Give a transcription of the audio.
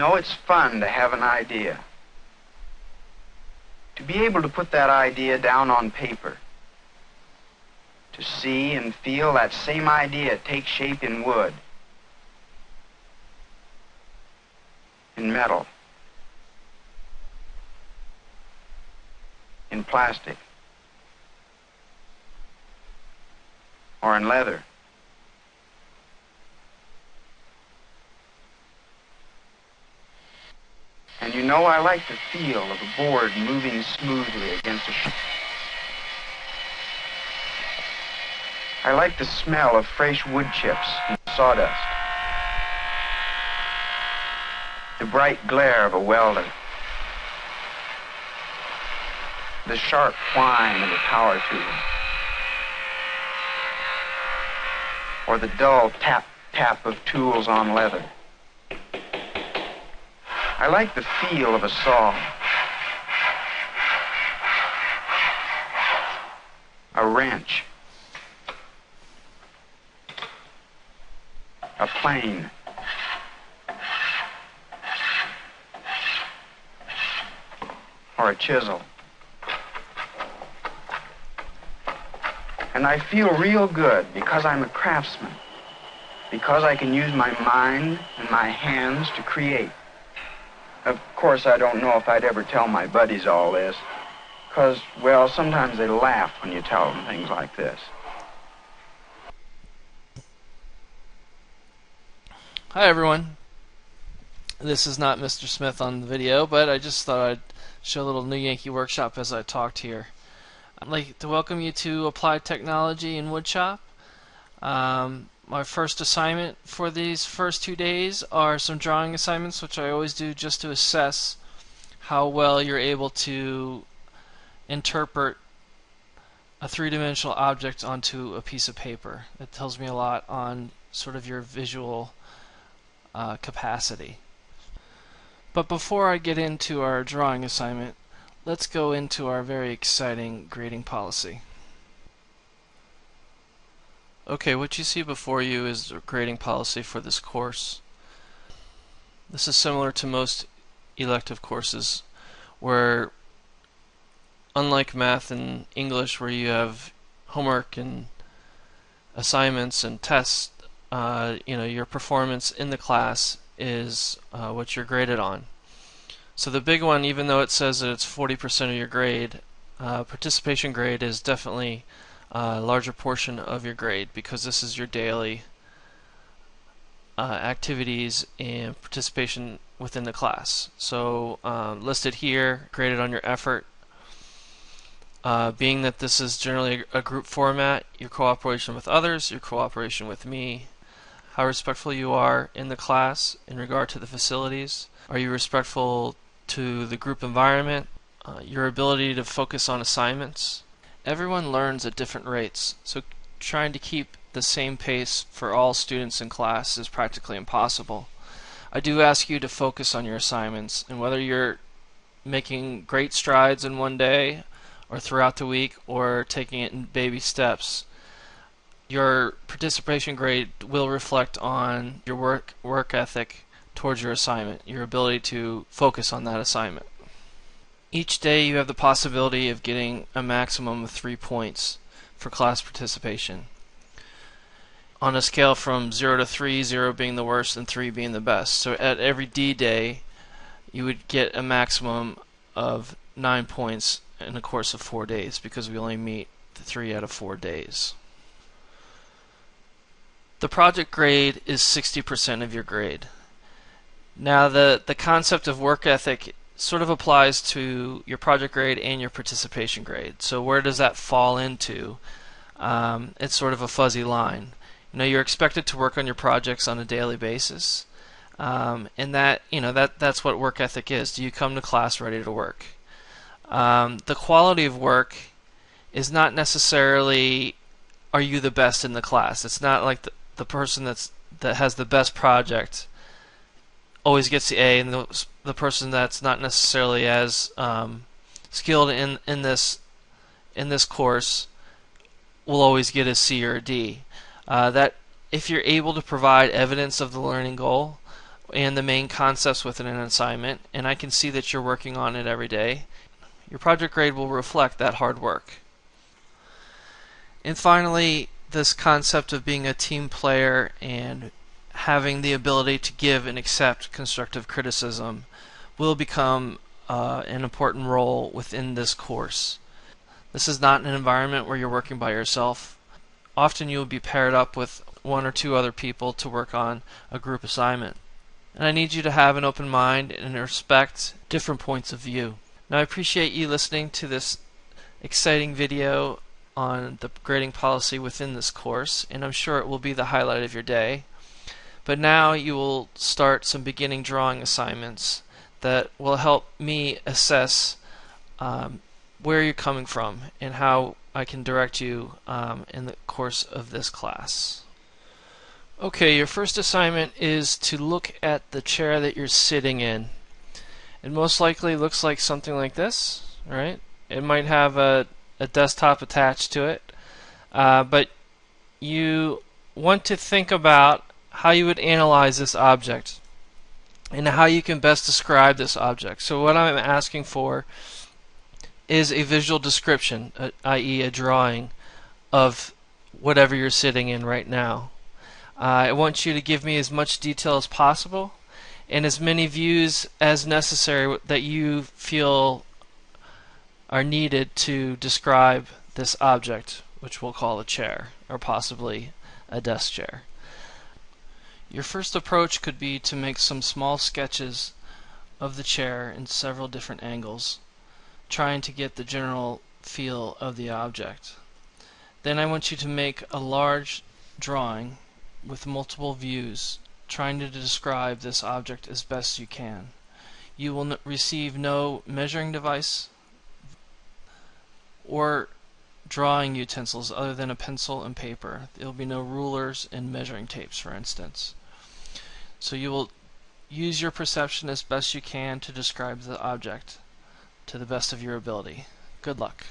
know, it's fun to have an idea. To be able to put that idea down on paper. To see and feel that same idea take shape in wood, in metal, in plastic, or in leather. And you know, I like the feel of a board moving smoothly against a I like the smell of fresh wood chips and sawdust. The bright glare of a welder. The sharp whine of a power tool. Or the dull tap, tap of tools on leather. I like the feel of a saw. A wrench. A plane. Or a chisel. And I feel real good because I'm a craftsman. Because I can use my mind and my hands to create. Of course, I don't know if I'd ever tell my buddies all this. Because, well, sometimes they laugh when you tell them things like this. Hi everyone, this is not Mr. Smith on the video, but I just thought I'd show a little New Yankee Workshop as I talked here. I'd like to welcome you to Applied Technology in Woodshop. My first assignment for these first 2 days are some drawing assignments, which I always do just to assess how well you're able to interpret a three-dimensional object onto a piece of paper. It tells me a lot on sort of your visual capacity. But before I get into our drawing assignment, let's go into our very exciting grading policy. Okay, what you see before you is the grading policy for this course. This is similar to most elective courses where, unlike math and English where you have homework and assignments and tests, your performance in the class is what you're graded on. So the big one, even though it says that it's 40% of your grade, participation grade is definitely a larger portion of your grade because this is your daily activities and participation within the class. So listed here, graded on your effort. Being that this is generally a group format, your cooperation with others, your cooperation with me, how respectful you are in the class in regard to the facilities, are you respectful to the group environment, your ability to focus on assignments. Everyone learns at different rates, so trying to keep the same pace for all students in class is practically impossible. I do ask you to focus on your assignments, and whether you're making great strides in one day or throughout the week or taking it in baby steps, your participation grade will reflect on your work ethic towards your assignment, your ability to focus on that assignment. Each day you have the possibility of getting a maximum of 3 points for class participation. On a scale from 0 to 3, 0 being the worst and 3 being the best. So at every D day you would get a maximum of 9 points in the course of 4 days because we only meet 3 out of 4 days. The project grade is 60% of your grade. Now the concept of work ethic sort of applies to your project grade and your participation grade. So where does that fall into? It's sort of a fuzzy line. You're expected to work on your projects on a daily basis, and that's what work ethic is. Do you come to class ready to work? The quality of work is not necessarily are you the best in the class. It's not like the person that has the best project always gets the A, and the person that's not necessarily as skilled in this course will always get a C or a D. That if you're able to provide evidence of the learning goal, and the main concepts within an assignment, and I can see that you're working on it every day. Your project grade will reflect that hard work. And finally, this concept of being a team player and having the ability to give and accept constructive criticism will become an important role within this course. This is not an environment where you're working by yourself. Often you will be paired up with one or two other people to work on a group assignment. And I need you to have an open mind and respect different points of view. Now, I appreciate you listening to this exciting video on the grading policy within this course, and I'm sure it will be the highlight of your day. But now you will start some beginning drawing assignments that will help me assess where you're coming from and how I can direct you in the course of this class. Okay, your first assignment is to look at the chair that you're sitting in. It most likely looks like something like this, right? It might have a desktop attached to it, but you want to think about how you would analyze this object and how you can best describe this object. So what I'm asking for is a visual description, i.e. a drawing of whatever you're sitting in right now. I want you to give me as much detail as possible and as many views as necessary that you feel are needed to describe this object, which we'll call a chair or possibly a desk chair. Your first approach could be to make some small sketches of the chair in several different angles, trying to get the general feel of the object. Then I want you to make a large drawing with multiple views, trying to describe this object as best you can. You will receive no measuring device or drawing utensils other than a pencil and paper. There will be no rulers and measuring tapes, for instance. So you will use your perception as best you can to describe the object to the best of your ability. Good luck.